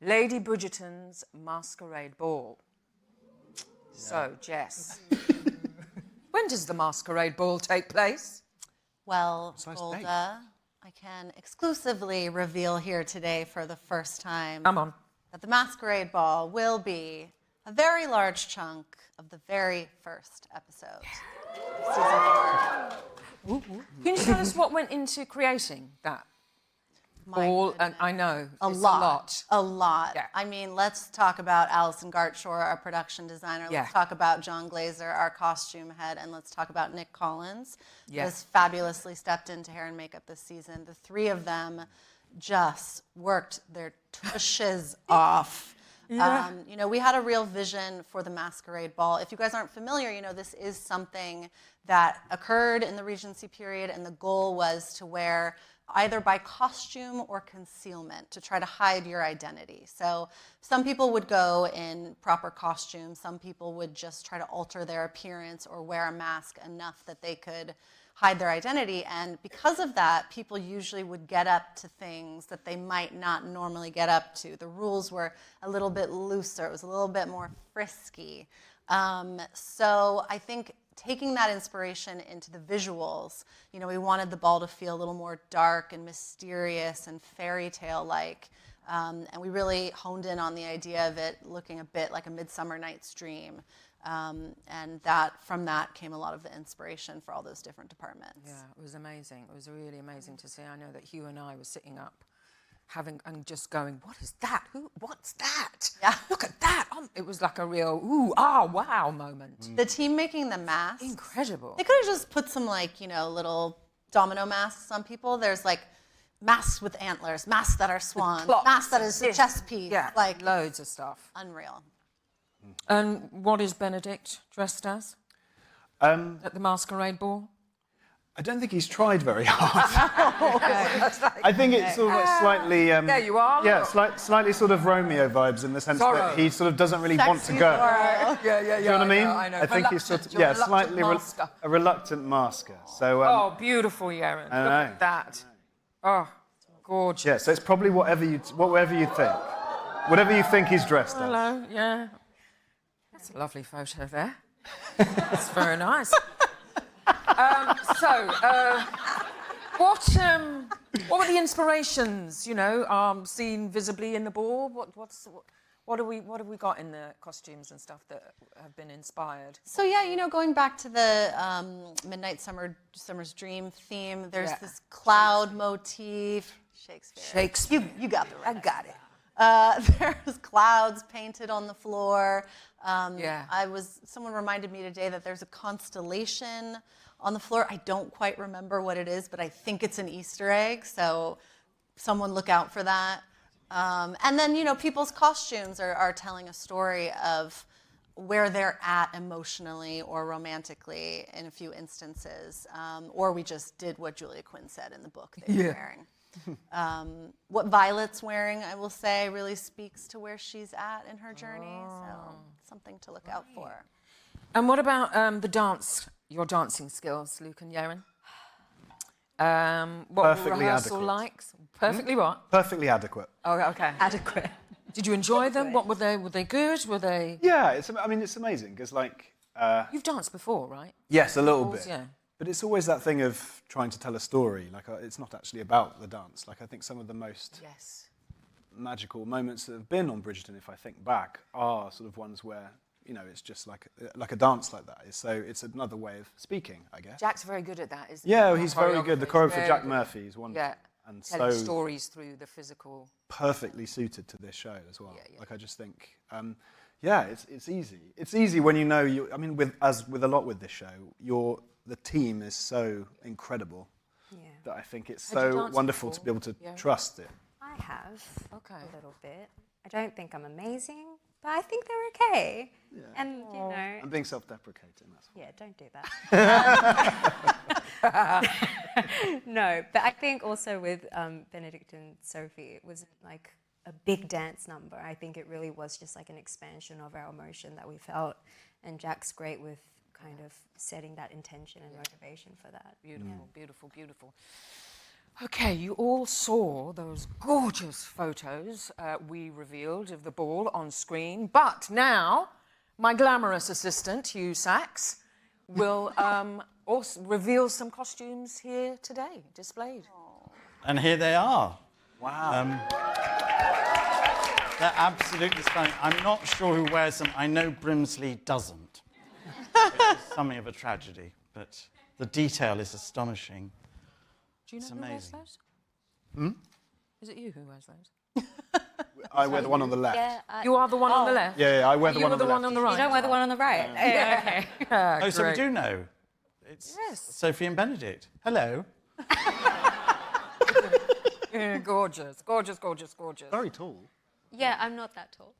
Speaker 13: Lady Bridgerton's Masquerade Ball. So, Jess, when does the Masquerade Ball take place?
Speaker 3: Well, Golda, I can exclusively reveal here today for the first time that the Masquerade Ball will be a very large chunk of the very first episode of season 4.
Speaker 13: Can you tell us what went into creating that ball? And I know
Speaker 3: A
Speaker 13: it's
Speaker 3: lot.
Speaker 13: Yeah.
Speaker 3: I mean, let's talk about Alison Gartshore, our production designer. Let's talk about John Glazer, our costume head, and let's talk about Nick Collins, who has fabulously stepped into hair and makeup this season. The three of them just worked their tushes off
Speaker 2: Yeah.
Speaker 3: You know, we had a real vision for the Masquerade Ball. If you guys aren't familiar, you know, this is something that occurred in the Regency period, and the goal was to wear either by costume or concealment to try to hide your identity. So some people would go in proper costume, some people would just try to alter their appearance or wear a mask enough that they could hide their identity. And because of that, people usually would get up to things that they might not normally get up to. The rules were a little bit looser, it was a little bit more frisky. So I think taking that inspiration into the visuals, you know, we wanted the ball to feel a little more dark and mysterious and fairy tale-like. And we really honed in on the idea of it looking a bit like a Midsummer Night's Dream. And from that came a lot of the inspiration for all those different departments.
Speaker 2: Yeah, it was amazing. It was really amazing to see. I know that Hugh and I were sitting up and just going, what is that? What's that?
Speaker 3: Yeah.
Speaker 2: Look at that. It was like a real, ooh, ah, wow moment.
Speaker 3: The team making the masks.
Speaker 2: Incredible.
Speaker 3: They could have just put some, like, you know, little domino masks on people. There's like masks with antlers, masks that are swans, masks that is a chess piece.
Speaker 2: Yeah,
Speaker 3: like
Speaker 2: loads of stuff.
Speaker 3: Unreal.
Speaker 2: And what is Benedict dressed as at the Masquerade Ball?
Speaker 4: I don't think he's tried very hard. I think it's sort of like slightly...
Speaker 2: there you are.
Speaker 4: Yeah, slightly sort of Romeo vibes in the sense that he sort of doesn't really want to go.
Speaker 2: Yeah.
Speaker 4: Do you know what I mean?
Speaker 2: I know.
Speaker 4: I think he's sort of, slightly a reluctant masker. So,
Speaker 2: oh, beautiful, Yaron. Look at that. Oh, gorgeous.
Speaker 4: Yeah, so it's probably whatever you think. Whatever you think he's dressed as.
Speaker 2: Hello, yeah. That's a lovely photo there. That's very nice. What were the inspirations, you know, seen visibly in the ball? What have we got in the costumes and stuff that have been inspired?
Speaker 3: So yeah, you know, going back to the Midnight Summer's Dream theme, there's this cloud motif. Shakespeare. You got the right.
Speaker 2: I got it.
Speaker 3: There's clouds painted on the floor.
Speaker 2: Yeah.
Speaker 3: Someone reminded me today that there's a constellation on the floor. I don't quite remember what it is, but I think it's an Easter egg. So someone look out for that. And then, you know, people's costumes are telling a story of where they're at emotionally or romantically in a few instances. Or we just did what Julia Quinn said in the book that you're wearing. What Violet's wearing, I will say, really speaks to where she's at in her journey. So something to look out for.
Speaker 2: And what about your dancing skills, Luke and Yaron? What
Speaker 4: Perfectly
Speaker 2: were rehearsal
Speaker 4: adequate.
Speaker 2: like? Perfectly what?
Speaker 4: Perfectly adequate.
Speaker 2: Oh, okay.
Speaker 5: Adequate.
Speaker 2: Did you enjoy them? What were they? Were they good? Were they?
Speaker 4: Yeah, it's amazing because, like...
Speaker 2: You've danced before, right?
Speaker 4: Yes, a little bit.
Speaker 2: Yeah.
Speaker 4: But it's always that thing of trying to tell a story. Like, it's not actually about the dance. Like, I think some of the most magical moments that have been on Bridgerton, if I think back, are sort of ones where, you know, it's just like a dance like that. So it's another way of speaking, I guess.
Speaker 2: Jack's very good at that, isn't he?
Speaker 4: Yeah, he's very good. The choreographer,
Speaker 2: very
Speaker 4: Jack
Speaker 2: good.
Speaker 4: Murphy, is wonderful.
Speaker 2: Yeah.
Speaker 4: And
Speaker 2: telling
Speaker 4: so
Speaker 2: stories through the physical.
Speaker 4: Perfectly suited to this show as well.
Speaker 2: Yeah.
Speaker 4: Like, I just think, it's easy. It's easy when you know with a lot with this show, the team is so incredible that I think it's so wonderful to be able to trust it.
Speaker 5: I have a little bit. I don't think I'm amazing, but I think they're okay.
Speaker 4: Yeah.
Speaker 5: And, you know...
Speaker 4: I'm being self-deprecating, that's why.
Speaker 5: Yeah, don't do that. No, but I think also with Benedict and Sophie, it wasn't like a big dance number. I think it really was just like an expansion of our emotion that we felt. And Jack's great with kind of setting that intention and motivation for that.
Speaker 2: Beautiful, beautiful, beautiful. Okay, you all saw those gorgeous photos we revealed of the ball on screen, but now my glamorous assistant, Hugh Sachs, will also reveal some costumes here today, displayed.
Speaker 1: And here they are.
Speaker 4: Wow.
Speaker 1: They're absolutely stunning. I'm not sure who wears them. I know Brimsley doesn't. It's something of a tragedy, but the detail is astonishing.
Speaker 2: Do you know
Speaker 1: It's
Speaker 2: who wears
Speaker 1: amazing.
Speaker 2: those? Is it you who wears those?
Speaker 4: I wear the one on the left.
Speaker 5: Yeah,
Speaker 2: You are the one on the left?
Speaker 4: Yeah, I wear the one on the left.
Speaker 2: on the right?
Speaker 5: You don't wear the one on the right?
Speaker 2: Yeah. Okay.
Speaker 1: Oh, so we do know. It's Sophie and Benedict. Hello.
Speaker 2: Yeah, gorgeous, gorgeous, gorgeous, gorgeous.
Speaker 4: Very tall.
Speaker 5: Yeah, I'm not that tall.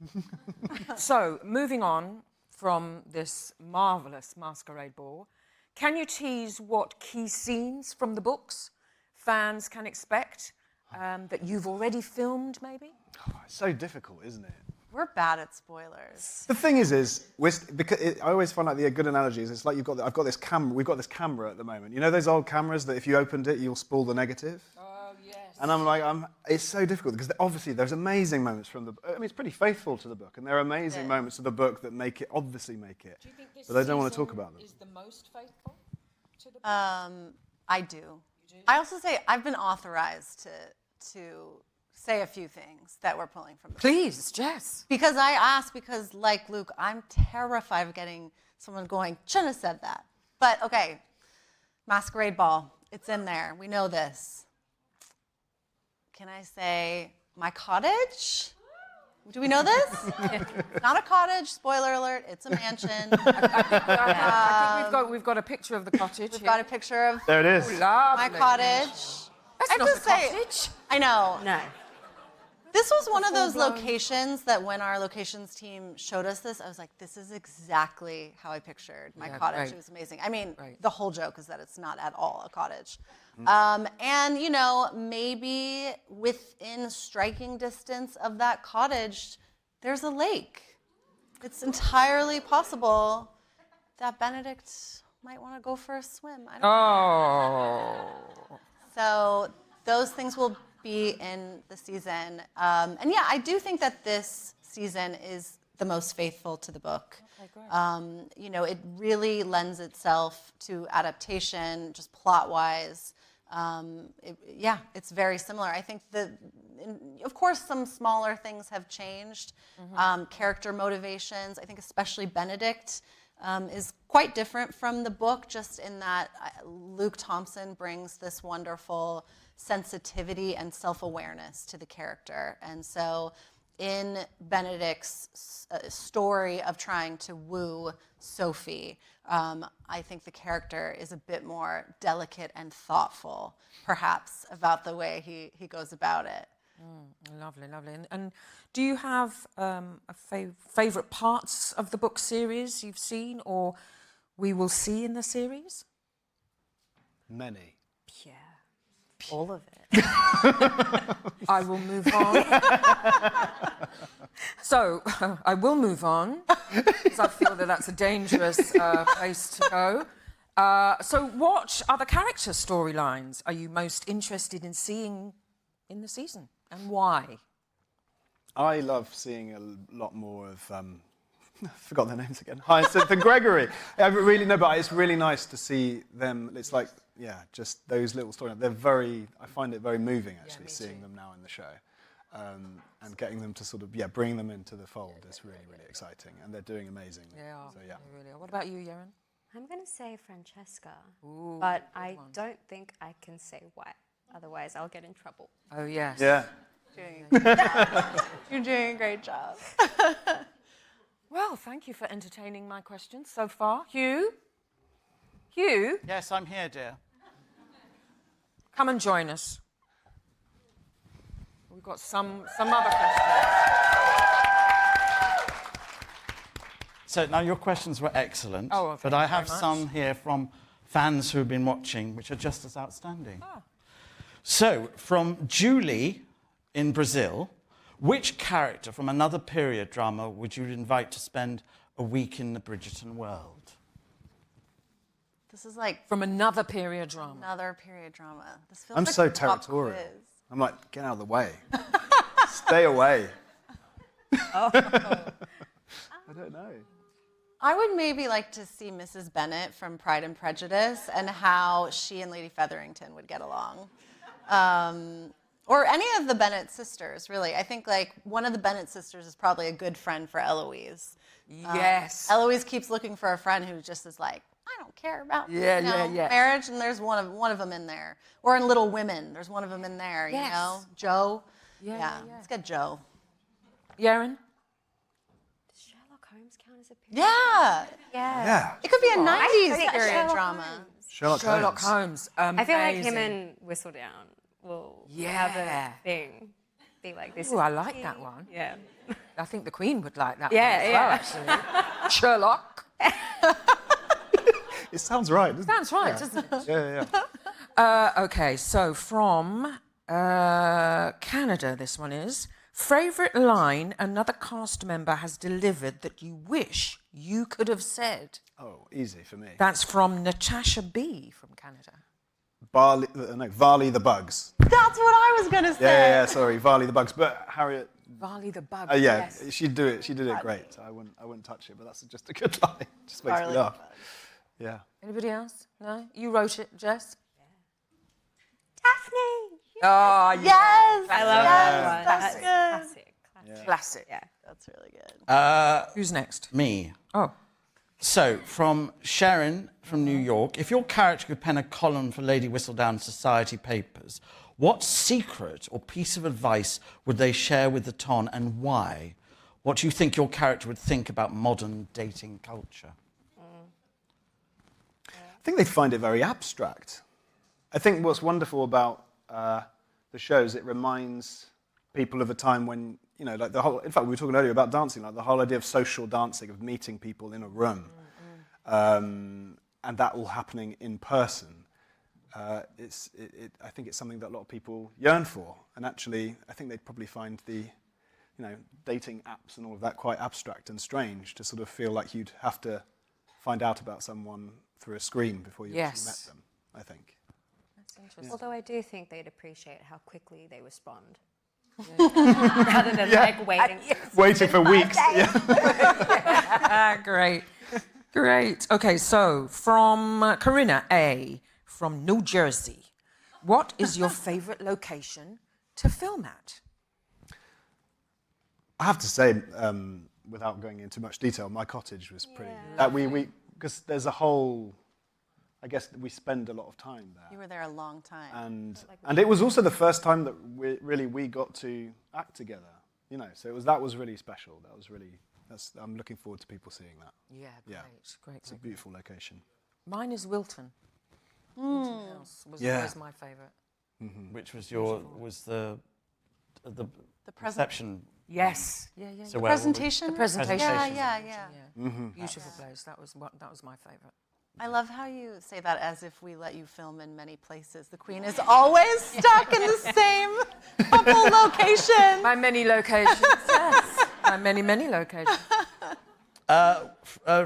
Speaker 13: So, moving on from this marvellous masquerade ball, can you tease what key scenes from the books fans can expect that you've already filmed, maybe?
Speaker 4: Oh, it's so difficult, isn't it?
Speaker 3: We're bad at spoilers.
Speaker 4: The thing is because I always find like the good analogy is it's like I've got this camera. We've got this camera at the moment. You know those old cameras that if you opened it, you'll spool the negative.
Speaker 13: Oh yes.
Speaker 4: And I'm like, it's so difficult because obviously there's amazing moments from the. I mean, it's pretty faithful to the book, and there are amazing moments of the book that make it. Obviously, make it.
Speaker 13: Do you think this
Speaker 4: but I don't want to talk about them.
Speaker 13: Is the most faithful to the book?
Speaker 3: I do. You do. I also say I've been authorized to say a few things that we're pulling from the book.
Speaker 13: Please, Jess.
Speaker 3: Because I asked, because like Luke, I'm terrified of getting someone going, shouldn't have said that. But okay, masquerade ball, it's in there. We know this. Can I say my cottage? Do we know this? Not a cottage, spoiler alert, it's a mansion.
Speaker 13: I think we've got a picture of the cottage.
Speaker 3: We've got a picture of
Speaker 4: there it is.
Speaker 3: My cottage.
Speaker 13: That's not a cottage.
Speaker 3: I know.
Speaker 5: No.
Speaker 3: This was one of those locations that when our locations team showed us this, I was like, this is exactly how I pictured my cottage.
Speaker 13: Right.
Speaker 3: It was amazing. I mean, the whole joke is that it's not at all a cottage. And, you know, maybe within striking distance of that cottage, there's a lake. It's entirely possible that Benedict might want to go for a swim. I don't know. So those things will be in the season. And yeah, I do think that this season is the most faithful to the book.
Speaker 13: Okay, great.
Speaker 3: You know, it really lends itself to adaptation, just plot-wise. It's very similar. I think of course, some smaller things have changed. Character motivations, I think especially Benedict is quite different from the book, just in that Luke Thompson brings this wonderful sensitivity and self-awareness to the character. And so in Benedict's story of trying to woo Sophie, I think the character is a bit more delicate and thoughtful, perhaps, about the way he goes about it.
Speaker 13: Lovely, lovely. And do you have favourite parts of the book series you've seen or we will see in the series?
Speaker 4: Many.
Speaker 5: All of it.
Speaker 13: I will move on. So, I will move on, because I feel that that's a dangerous place to go. So, what other character storylines are you most interested in seeing in the season, and why?
Speaker 4: I love seeing a lot more of... I forgot their names again. Hyacinth and Gregory. I really know, but it's really nice to see them. It's like, just those little storylines. I find it very moving, actually, seeing them now in the show. And getting them to sort of, bring them into the fold is really, really exciting. And they're doing amazingly. So,
Speaker 13: They really are. What about you, Jaren?
Speaker 5: I'm going to say Francesca,
Speaker 13: Ooh,
Speaker 5: but I don't think I can say why. Otherwise, I'll get in trouble.
Speaker 13: Oh, yes.
Speaker 4: Yeah.
Speaker 3: You're doing a great job.
Speaker 13: Well, thank you for entertaining my questions so far. Hugh? Hugh?
Speaker 1: Yes, I'm here, dear.
Speaker 13: Come and join us. We've got some other questions.
Speaker 1: So now your questions were excellent,
Speaker 13: Oh,
Speaker 1: but I have some here from fans who've been watching, which are just as outstanding. So, from Julie in Brazil, which character from another period drama would you invite to spend a week in the Bridgerton world?
Speaker 3: This is like...
Speaker 13: From another period drama.
Speaker 3: Another period drama. This feels
Speaker 4: I'm
Speaker 3: like
Speaker 4: so
Speaker 3: a pop
Speaker 4: territorial.
Speaker 3: quiz.
Speaker 4: I'm like, get out of the way. Stay away. I don't know.
Speaker 3: I would maybe like to see Mrs. Bennet from Pride and Prejudice and how she and Lady Featherington would get along. Or any of the Bennet sisters, really. I think like one of the Bennet sisters is probably a good friend for Eloise.
Speaker 13: Yes.
Speaker 3: Eloise keeps looking for a friend who just is like, I don't care about marriage, and there's one of them in there. Or in Little Women, there's one of them in there, you know? Joe. Yeah. Let's get Joe.
Speaker 13: Jaren?
Speaker 5: Does Sherlock Holmes count as a period?
Speaker 3: Yeah. It could be a 90s period drama.
Speaker 4: Sherlock
Speaker 13: Holmes.
Speaker 5: I feel like him and Whistledown will have a thing. be like this.
Speaker 13: Oh, I like that one.
Speaker 5: Yeah.
Speaker 13: I think the Queen would like that
Speaker 5: Yeah,
Speaker 13: one as well, actually. Sherlock.
Speaker 4: It sounds right, doesn't it?
Speaker 13: Sounds right, doesn't it?
Speaker 4: Yeah.
Speaker 13: Okay, so from Canada, this one is. Favourite line another cast member has delivered that you wish you could have said?
Speaker 4: Oh, easy for me.
Speaker 13: That's from Natasha B. from Canada.
Speaker 4: Varley the Bugs.
Speaker 3: That's what I was gonna say.
Speaker 4: Yeah, sorry, Varley the Bugs. But Harriet.
Speaker 13: Varley the Bug.
Speaker 4: Yeah,
Speaker 13: yes.
Speaker 4: she'd do it. She did it great. I wouldn't touch it, but that's just a good line. Just makes
Speaker 3: Varley
Speaker 4: me
Speaker 3: the
Speaker 4: laugh.
Speaker 3: Bugs.
Speaker 4: Yeah.
Speaker 13: Anybody else? No? You wrote it, Jess?
Speaker 9: Daphne!
Speaker 13: Oh,
Speaker 3: Yes!
Speaker 5: I love that one.
Speaker 3: That's good.
Speaker 5: Classic.
Speaker 13: Classic.
Speaker 5: Yeah.
Speaker 3: That's really good.
Speaker 13: Who's next?
Speaker 1: Me.
Speaker 13: Oh.
Speaker 1: So, from Sharon from New York, if your character could pen a column for Lady Whistledown Society papers, what secret or piece of advice would they share with the Ton and why? What do you think your character would think about modern dating culture?
Speaker 4: I think they'd find it very abstract. I think what's wonderful about the show is it reminds people of a time when, you know, like the whole, in fact, we were talking earlier about dancing, like the whole idea of social dancing, of meeting people in a room, and that all happening in person. I think it's something that a lot of people yearn for, and actually, I think they'd probably find the, you know, dating apps and all of that quite abstract and strange to sort of feel like you'd have to find out about someone through a screen before you actually met them, I think.
Speaker 13: That's interesting.
Speaker 5: Although I do think they'd appreciate how quickly they respond. Rather than like waiting.
Speaker 4: Waiting for weeks.
Speaker 13: Great. Great. Okay, so from Corinna A. from New Jersey. What is your favourite location to film at?
Speaker 4: I have to say, without going into much detail, my cottage was pretty. Because there's a whole. I guess we spend a lot of time there.
Speaker 3: You were there a long time.
Speaker 4: And it was also the first time that we got to act together. You know, so that was really special. I'm looking forward to people seeing that.
Speaker 13: Yeah, great.
Speaker 4: It's a beautiful location.
Speaker 13: Mine is Wilton. Wilton House was always my favourite.
Speaker 1: Mm-hmm. Which was the reception?
Speaker 13: Yes.
Speaker 3: So the presentation?
Speaker 13: The presentation.
Speaker 3: Yeah.
Speaker 4: Mm-hmm.
Speaker 13: Beautiful place. That was my favourite.
Speaker 3: I love how you say that as if we let you film in many places. The Queen is always stuck in the same couple locations.
Speaker 13: By many locations, yes. By many locations.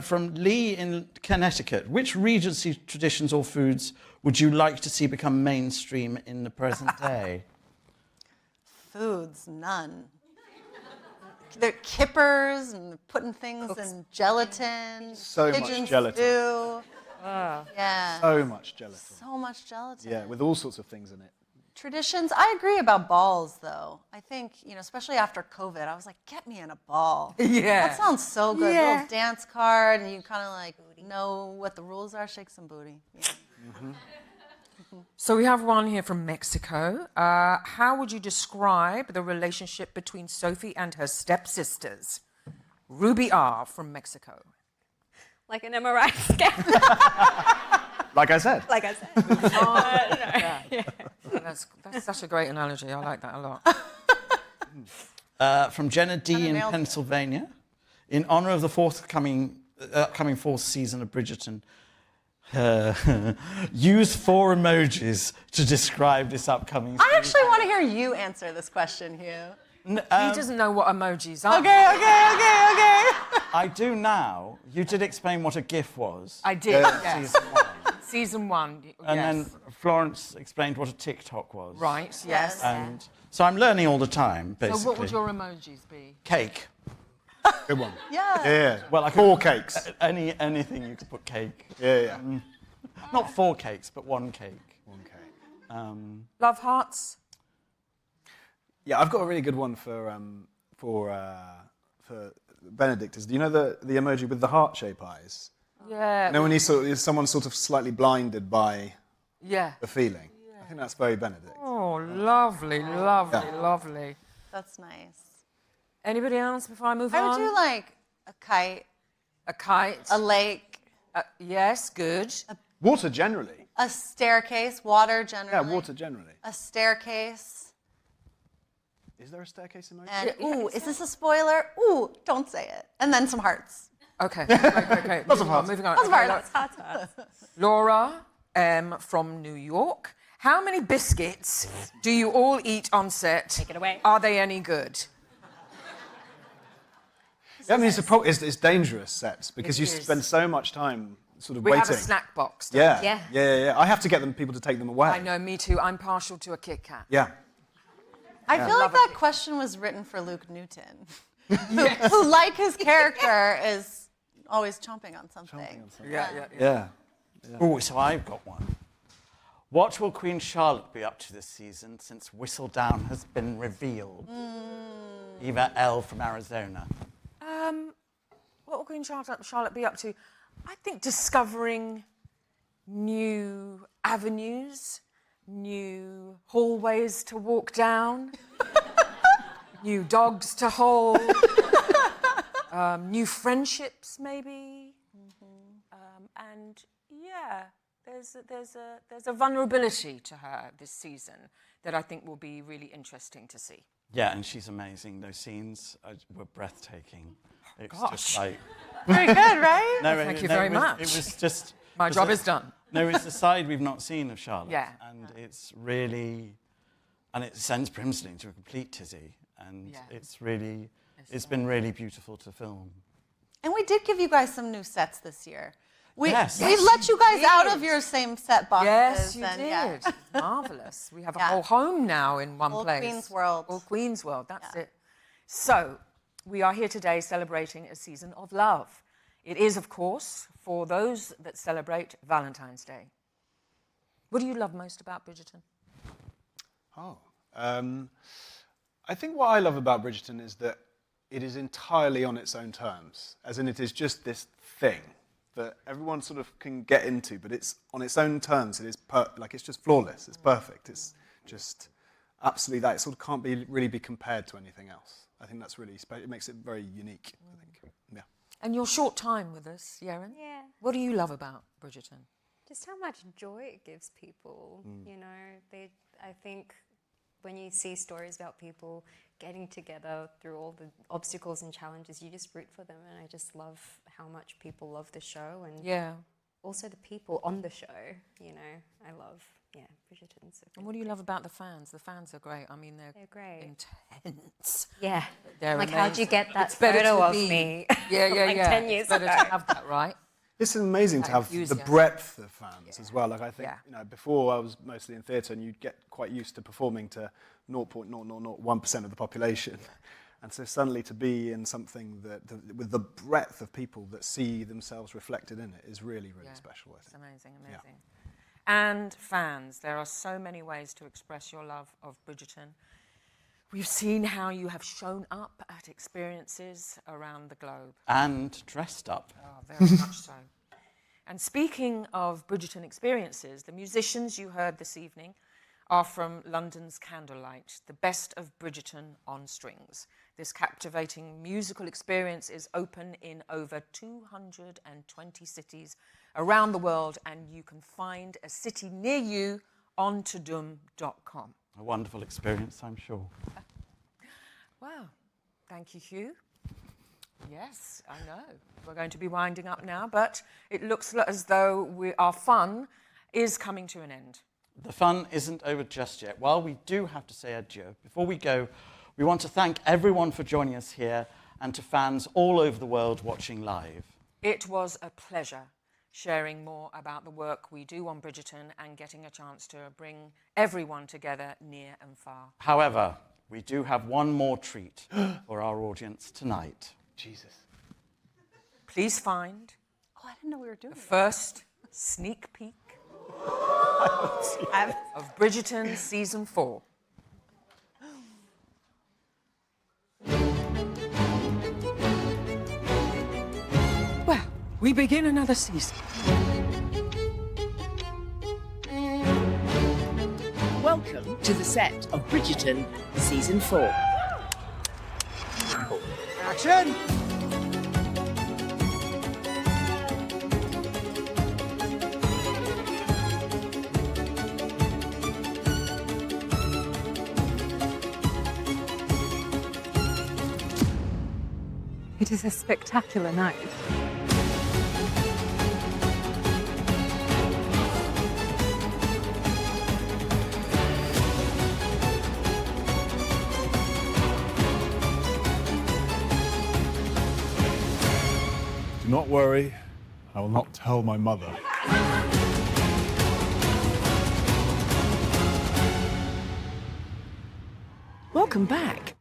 Speaker 1: From Lee in Connecticut, which Regency traditions or foods would you like to see become mainstream in the present day?
Speaker 3: Foods, none. They're kippers and putting things in gelatin.
Speaker 4: So
Speaker 3: pigeon
Speaker 4: much gelatin.
Speaker 3: Stew. Yeah.
Speaker 4: So much gelatin.
Speaker 3: So much gelatin.
Speaker 4: Yeah, with all sorts of things in it.
Speaker 3: Traditions. I agree about balls, though. I think, you know, especially after COVID, I was like, get me in a ball.
Speaker 13: Yeah.
Speaker 3: That sounds so good.
Speaker 13: Yeah.
Speaker 3: Little dance card, and you kind of like know what the rules are. Shake some booty. Yeah.
Speaker 4: Mm-hmm.
Speaker 13: So we have one here from Mexico. How would you describe the relationship between Sophie and her stepsisters? Ruby R. from Mexico.
Speaker 5: Like an MRI scan.
Speaker 4: Like I said.
Speaker 5: Like I said.
Speaker 13: That's such a great analogy. I like that a lot.
Speaker 1: From Jenna D. in Pennsylvania. In honour of the upcoming fourth season of Bridgerton, use 4 emojis to describe this upcoming season.
Speaker 3: I actually want to hear you answer this question, Hugh.
Speaker 13: He doesn't know what emojis are.
Speaker 3: Okay.
Speaker 1: I do now. You did explain what a GIF was.
Speaker 13: I did, yes.
Speaker 1: Season 1.
Speaker 13: Season 1,
Speaker 1: And then Florence explained what a TikTok was.
Speaker 13: Right, yes.
Speaker 1: And so I'm learning all the time, basically.
Speaker 13: So what would your emojis be?
Speaker 1: Cake.
Speaker 4: Good one.
Speaker 3: Yeah.
Speaker 1: Well, I
Speaker 4: 4 cakes.
Speaker 1: Anything you could put cake.
Speaker 4: Yeah.
Speaker 1: Not 4 cakes, but 1 cake.
Speaker 4: 1 cake.
Speaker 13: Love hearts?
Speaker 4: Yeah, I've got a really good one for Benedict. Do you know the emoji with the heart-shaped eyes?
Speaker 13: Yeah.
Speaker 4: You know when someone's sort of slightly blinded by the feeling? I think that's very Benedict.
Speaker 13: Oh, lovely.
Speaker 3: That's nice.
Speaker 13: Anybody else before I move on?
Speaker 3: I would do like a kite.
Speaker 13: A kite.
Speaker 3: A lake.
Speaker 13: Yes, good.
Speaker 4: Water generally.
Speaker 3: A staircase. Water generally.
Speaker 4: Yeah, water generally.
Speaker 3: A staircase.
Speaker 4: Is there a staircase emoji?
Speaker 3: And ooh, is this a spoiler? Ooh, don't say it. And then some hearts.
Speaker 13: Okay. Okay.
Speaker 4: Lots of hearts.
Speaker 13: Moving on.
Speaker 3: Lots of hearts.
Speaker 13: Laura M. from New York. How many biscuits do you all eat on set?
Speaker 5: Take it away.
Speaker 13: Are they any good?
Speaker 4: Yeah, I mean, it's dangerous sets because
Speaker 13: It
Speaker 4: you
Speaker 13: is.
Speaker 4: spend so much time sort of
Speaker 13: We
Speaker 4: waiting.
Speaker 13: have a snack box. don't we?
Speaker 4: Yeah. I have to get people to take them away.
Speaker 13: I know, me too. I'm partial to a Kit Kat.
Speaker 4: Yeah.
Speaker 3: I feel like that question was written for Luke Newton, who, like his character, is always chomping on something.
Speaker 13: Yeah.
Speaker 1: Oh, so I've got one. What will Queen Charlotte be up to this season since Whistledown has been revealed? Eva L. from Arizona.
Speaker 13: What will Queen Charlotte be up to? I think discovering new avenues, new hallways to walk down, new dogs to hold, new friendships maybe, and yeah, there's a vulnerability to her this season that I think will be really interesting to see.
Speaker 1: Yeah, and she's amazing. Those scenes were breathtaking. It's
Speaker 13: Gosh.
Speaker 1: just like...
Speaker 3: Very good, right?
Speaker 13: Thank you very much.
Speaker 1: It was just...
Speaker 13: My job is done.
Speaker 1: No, it's the side we've not seen of Charlotte.
Speaker 13: Yeah.
Speaker 1: And it's really... And it sends Brimsley into a complete tizzy. And it's really... It's been really beautiful to film.
Speaker 3: And we did give you guys some new sets this year. We
Speaker 1: Yes.
Speaker 3: let you guys out of your same set boxes.
Speaker 13: Yes, you
Speaker 3: and,
Speaker 13: did.
Speaker 3: Yeah.
Speaker 13: Marvellous. We have a whole home now in one
Speaker 3: All
Speaker 13: place.
Speaker 3: Queen's World.
Speaker 13: All Queen's World, that's it. So, we are here today celebrating a season of love. It is, of course, for those that celebrate Valentine's Day. What do you love most about Bridgerton?
Speaker 4: I think what I love about Bridgerton is that it is entirely on its own terms, as in it is just this thing that everyone sort of can get into, but it's on its own terms. It is it's just flawless. It's perfect. It's just absolutely that. It sort of can't really be compared to anything else. I think that's really it makes it very unique. I think. Yeah.
Speaker 13: And your short time with us, Yeren.
Speaker 5: Yeah.
Speaker 13: What do you love about Bridgerton?
Speaker 5: Just how much joy it gives people. You know, I think when you see stories about people getting together through all the obstacles and challenges, you just root for them. And I just love how much people love the show and also the people on the show. You know, I love, Bridgerton. So
Speaker 13: and what do you love about the fans? The fans are great. I mean, they're
Speaker 5: great.
Speaker 13: Intense.
Speaker 5: Yeah.
Speaker 13: They're
Speaker 5: like,
Speaker 13: amazing.
Speaker 5: how'd you get that
Speaker 13: It's better
Speaker 5: photo
Speaker 13: to
Speaker 5: of
Speaker 13: be-
Speaker 5: me?
Speaker 13: Yeah,
Speaker 5: like 10 years
Speaker 13: It's better
Speaker 5: ago.
Speaker 13: to have that, right?
Speaker 4: It's amazing to have the breadth of fans as well. Like I think, before I was mostly in theatre, and you'd get quite used to performing to 0.0001% of the population, and so suddenly to be in something that, with the breadth of people that see themselves reflected in it, is really, really special. I think.
Speaker 13: It's amazing. And fans, there are so many ways to express your love of Bridgerton. We've seen how you have shown up at experiences around the globe.
Speaker 1: And dressed up.
Speaker 13: Oh, very much so. And speaking of Bridgerton experiences, the musicians you heard this evening are from London's Candlelight, the best of Bridgerton on strings. This captivating musical experience is open in over 220 cities around the world, and you can find a city near you on tudum.com.
Speaker 1: A wonderful experience, I'm sure.
Speaker 13: Wow. Thank you, Hugh. Yes, I know. We're going to be winding up now, but it looks as though our fun is coming to an end.
Speaker 1: The fun isn't over just yet. While we do have to say adieu, before we go, we want to thank everyone for joining us here and to fans all over the world watching live.
Speaker 13: It was a pleasure sharing more about the work we do on Bridgerton and getting a chance to bring everyone together near and far.
Speaker 1: However, we do have one more treat for our audience tonight.
Speaker 4: Jesus.
Speaker 13: Please find
Speaker 3: I didn't know we were doing
Speaker 13: the first sneak peek of Bridgerton Season 4. Well, we begin another season.
Speaker 14: Welcome to the set of Bridgerton Season 4.
Speaker 4: Action!
Speaker 5: It is a spectacular night.
Speaker 15: Do not worry, I will not tell my mother.
Speaker 14: Welcome back.